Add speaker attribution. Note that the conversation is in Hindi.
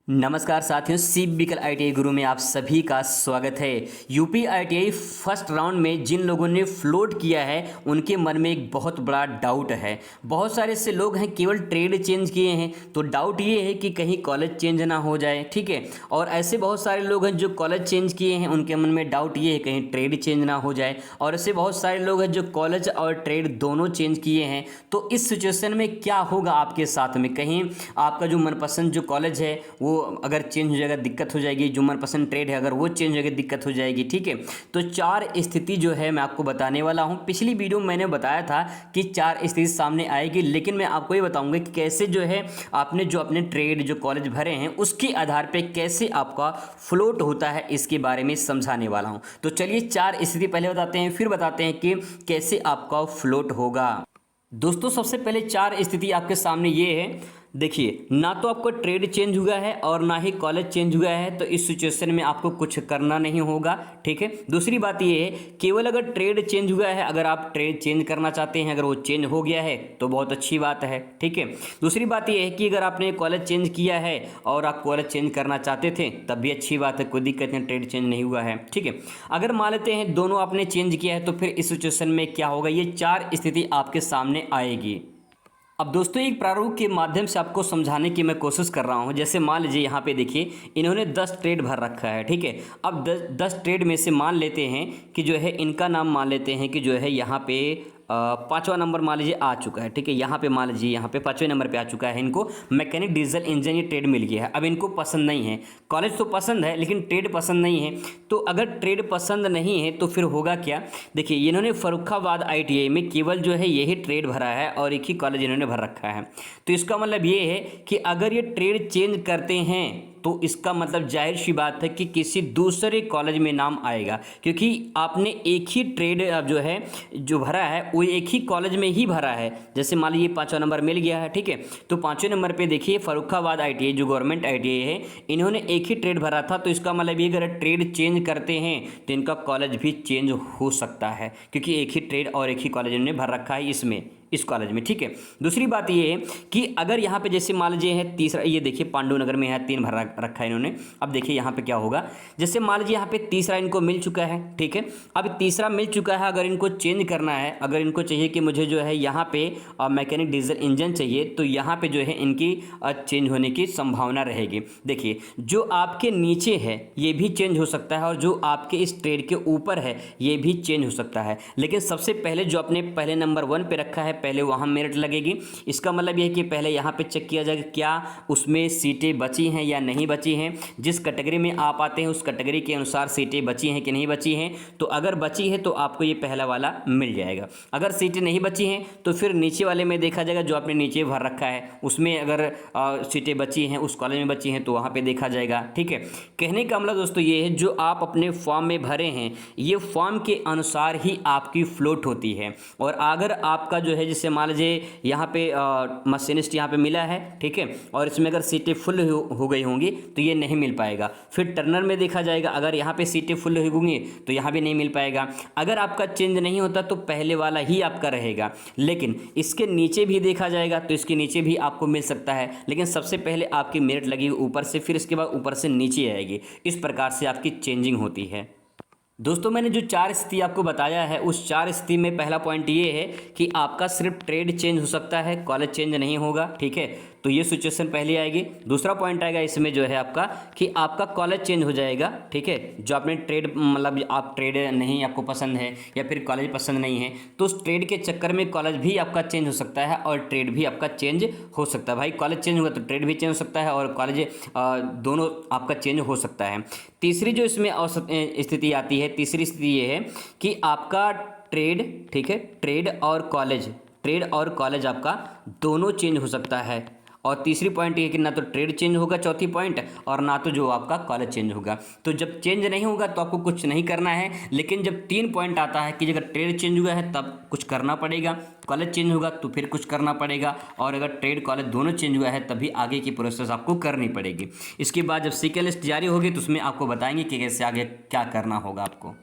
Speaker 1: नमस्कार साथियों, सिविकल आईटीआई गुरु में आप सभी का स्वागत है। यूपी आईटीआई फर्स्ट राउंड में जिन लोगों ने फ्लोट किया है उनके मन में एक बहुत बड़ा डाउट है। बहुत सारे ऐसे लोग हैं केवल ट्रेड चेंज किए हैं, तो डाउट ये है कि कहीं कॉलेज चेंज ना हो जाए, ठीक है। और ऐसे बहुत सारे लोग हैं जो कॉलेज चेंज किए हैं, उनके मन में डाउट ये है कहीं ट्रेड चेंज ना हो जाए। और ऐसे बहुत सारे लोग हैं जो कॉलेज और ट्रेड दोनों चेंज किए हैं। तो इस सिचुएशन में क्या होगा आपके साथ में, कहीं आपका जो मनपसंद जो कॉलेज है वो अगर चेंज हो जाएगा दिक्कत हो जाएगी, जो मनपसंद ट्रेड है अगर वो चेंज हो जाएगी दिक्कत हो जाएगी, ठीक है। तो चार स्थिति जो है मैं आपको बताने वाला हूं। पिछली वीडियो में मैंने बताया था कि चार स्थिति सामने आएगी, लेकिन मैं आपको ये बताऊंगा कि कैसे जो है आपने जो अपने ट्रेड जो कॉलेज भरे हैं उसके आधार पर कैसे आपका फ्लोट होता है, इसके बारे में समझाने वाला हूं। तो चलिए चार स्थिति पहले बताते हैं, फिर बताते हैं कि कैसे आपका फ्लोट होगा। दोस्तों सबसे पहले चार स्थिति आपके सामने ये है। देखिए, ना तो आपको ट्रेड चेंज हुआ है और ना ही कॉलेज चेंज हुआ है, तो इस सिचुएशन में आपको कुछ करना नहीं होगा, ठीक है। दूसरी बात ये है, केवल अगर ट्रेड चेंज हुआ है, अगर आप ट्रेड चेंज करना चाहते हैं, अगर वो चेंज हो गया है तो बहुत अच्छी बात है, ठीक है। दूसरी बात ये है कि अगर आपने कॉलेज चेंज किया है और आप कॉलेज चेंज करना चाहते थे तब भी अच्छी बात है, कोई दिक्कत नहीं, ट्रेड चेंज नहीं हुआ है, ठीक है। अगर मान लेते हैं दोनों आपने चेंज किया है तो फिर इस सिचुएशन में क्या होगा, ये चार स्थिति आपके सामने आएगी। अब दोस्तों एक प्रारूप के माध्यम से आपको समझाने की मैं कोशिश कर रहा हूं। जैसे मान लीजिए यहाँ पे देखिए इन्होंने 10 ट्रेड भर रखा है, ठीक है। अब 10 ट्रेड में से मान लेते हैं कि जो है इनका नाम मान लेते हैं कि जो है यहाँ पे 5वां नंबर मान लीजिए आ चुका है, ठीक है। यहाँ पे मान लीजिए यहाँ पे 5वें नंबर पे आ चुका है, इनको मैकेनिक डीजल इंजन ये ट्रेड मिल गया है। अब इनको पसंद नहीं है, कॉलेज तो पसंद है लेकिन ट्रेड पसंद नहीं है। तो अगर ट्रेड पसंद नहीं है तो फिर होगा क्या, देखिए इन्होंने फर्रुखाबाद आईटीआई में केवल जो है यही ट्रेड भरा है और एक ही कॉलेज इन्होंने भर रखा है। तो इसका मतलब ये है कि अगर ये ट्रेड चेंज करते हैं तो इसका मतलब जाहिर सी बात है कि किसी दूसरे कॉलेज में नाम आएगा, क्योंकि आपने एक ही ट्रेड जो है जो भरा है वो एक ही कॉलेज में ही भरा है। जैसे मान लीजिए 5वां नंबर मिल गया है, ठीक है। तो 5वें नंबर पे देखिए फर्रुखाबाद आईटीआई जो गवर्नमेंट आईटीआई है, इन्होंने एक ही ट्रेड भरा था। तो इसका मतलब ये अगर ट्रेड चेंज करते हैं तो इनका कॉलेज भी चेंज हो सकता है, क्योंकि एक ही ट्रेड और एक ही कॉलेज इन्होंने भर रखा है इसमें, इस कॉलेज में, ठीक है। दूसरी बात ये है कि अगर यहाँ पे जैसे मान लीजिए है तीसरा, ये देखिए पांडु नगर में है 3 भर रखा है इन्होंने। अब देखिए यहाँ पे क्या होगा, जैसे मान लीजिए यहाँ पे तीसरा इनको मिल चुका है, ठीक है। अब तीसरा मिल चुका है, अगर इनको चेंज करना है, अगर इनको चाहिए कि मुझे जो है यहाँ पे मैकेनिक डीजल इंजन चाहिए, तो यहाँ पे जो है इनकी चेंज होने की संभावना रहेगी। देखिए जो आपके नीचे है ये भी चेंज हो सकता है और जो आपके इस ट्रेड के ऊपर है ये भी चेंज हो सकता है। लेकिन सबसे पहले जो अपने पहले नंबर 1 पे रखा है पहले वहाँ मेरिट लगेगी। इसका मतलब यह है कि पहले यहाँ पे चेक किया जाएगा क्या उसमें सीटें बची हैं या नहीं बची हैं। जिस कैटेगरी में आप आते हैं उस कैटेगरी के अनुसार सीटें बची हैं कि नहीं बची हैं। तो अगर बची है तो आपको ये पहला वाला मिल जाएगा। अगर सीटें नहीं बची हैं तो फिर नीचे वाले में देखा जाएगा, जो आपने नीचे भर रखा है उसमें अगर सीटें बची हैं, उस कॉलेज में बची हैं तो वहाँ पर देखा जाएगा, ठीक है। कहने का मतलब दोस्तों ये है, जो आप अपने फॉर्म में भरे हैं ये फॉर्म के अनुसार ही आपकी फ्लोट होती है। और अगर आपका जो है जैसे मान लीजिए यहाँ पे मशीनिस्ट यहाँ पे मिला है, ठीक है, और इसमें अगर सीटें फुल हो गई होंगी तो ये नहीं मिल पाएगा। फिर टर्नर में देखा जाएगा, अगर यहाँ पे सीटें फुल होंगी तो यहाँ भी नहीं मिल पाएगा। अगर आपका चेंज नहीं होता तो पहले वाला ही आपका रहेगा, लेकिन इसके नीचे भी देखा जाएगा तो इसके नीचे भी आपको मिल सकता है। लेकिन सबसे पहले आपकी मेरिट लगी ऊपर से, फिर इसके बाद ऊपर से नीचे आएगी। इस प्रकार से आपकी चेंजिंग होती है। दोस्तों मैंने जो 4 स्थिति आपको बताया है उस 4 स्थिति में पहला पॉइंट ये है कि आपका सिर्फ ट्रेड चेंज हो सकता है, कॉलेज चेंज नहीं होगा, ठीक है। तो ये सिचुएशन पहले आएगी। दूसरा पॉइंट आएगा इसमें जो है आपका कि आपका कॉलेज चेंज हो जाएगा, ठीक है। जो आपने ट्रेड मतलब आप ट्रेड नहीं आपको पसंद है या फिर कॉलेज पसंद नहीं है तो उस ट्रेड के चक्कर में कॉलेज भी आपका चेंज हो सकता है और ट्रेड भी आपका चेंज हो सकता है। भाई कॉलेज चेंज हुआ तो ट्रेड भी चेंज हो सकता है और कॉलेज दोनों आपका चेंज हो सकता है। तीसरी जो इसमें स्थिति आती है, तीसरी स्थिति ये है कि आपका ट्रेड, ठीक है, ट्रेड और कॉलेज आपका दोनों चेंज हो सकता है। और तीसरी पॉइंट ये है कि ना तो ट्रेड चेंज होगा, चौथी पॉइंट, और ना तो जो आपका कॉलेज चेंज होगा। तो जब चेंज नहीं होगा तो आपको कुछ नहीं करना है, लेकिन जब 3 पॉइंट आता है कि अगर ट्रेड चेंज हुआ है तब कुछ करना पड़ेगा, कॉलेज चेंज होगा तो फिर कुछ करना पड़ेगा, और अगर ट्रेड कॉलेज दोनों चेंज हुआ है तभी आगे की प्रोसेस आपको करनी पड़ेगी। इसके बाद जब सीक्वेंस लिस्ट जारी होगी तो उसमें आपको बताएंगे कि कैसे आगे क्या करना होगा आपको।